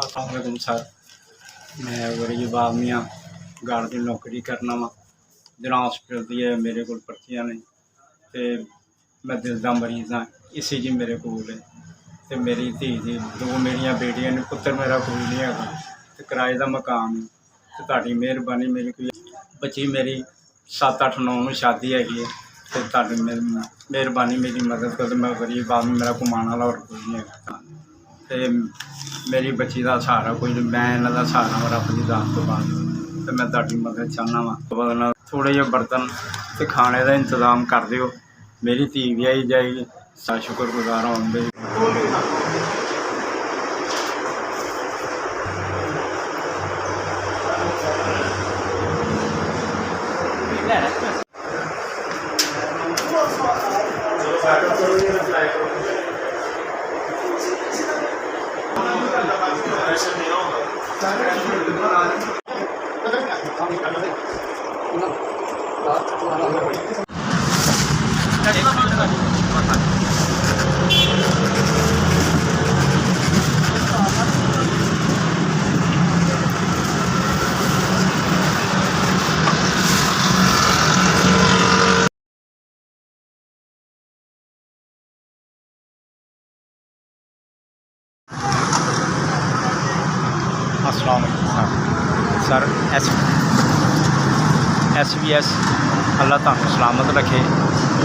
अस्सलामुअलैकुम सर, मैं गरीब आदमी हाँ। गार्ड की नौकरी करना वा। जना हॉस्पिटल दी मेरे को पर्चियां ने ते मैं दिल का मरीज़ हाँ। इसी जी मेरे को है ते मेरी धी दी दो मेरिया बेटियां ने, पुत्र मेरा कोई नहीं है ते किराए का मकान है। ते तुहाडी मेहरबानी, मेरी कोई बच्ची मेरी 7-8-9 में शादी हैगी है ते तुहाडी मेहरबानी मेरी मदद करो। मैं गरीब आदमी, मेरा कमाने वाला और कोई नहीं है ते मेरी बच्ची का सहारा कोई नहीं। मैं इन्हों का सहारा वा रब की दात तो बाद। तो मैं तुहाडी मदद चाहना वा। बदलना थोड़े जे बर्तन ते खाने का इंतजाम कर दिओ। मेरी धी ब्याही जाएगी। सा शुक्रगुजार होंगे। अस्सलाम वालेकुम सर। SVS अल्लाह तुहानू सलामत रखे।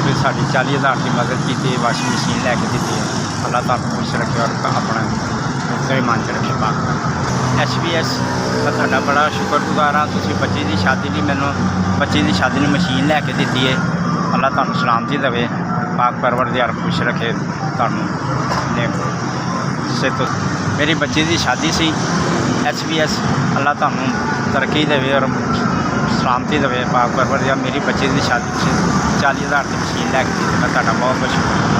फिर साड़ी 40,000 की मदद की थी, वाशिंग मशीन लैके दी है। अल्लाह तुहानू खुश रखे और अपना सही मान च रखे। बाकी SVS मैं तुहाडा बड़ा शुक्रगुजार हाँ। तुसीं बच्ची की शादी लई मैनू बच्ची की शादी लई मशीन लैके दी है। अल्लाह तुहानू सलामती देवे। पाक परवरदिगार खुश रखे तुहानू। तो मेरी बच्ची की शादी सी। SVS अल्लाह तुहानू तरक्की देवे और सलामती देवे। पाक परवरदिगार मेरी बच्ची की शादी 40,000 की मशीन लैके दी। मैं तुहाडा बहुत बहुत शुक्रिया।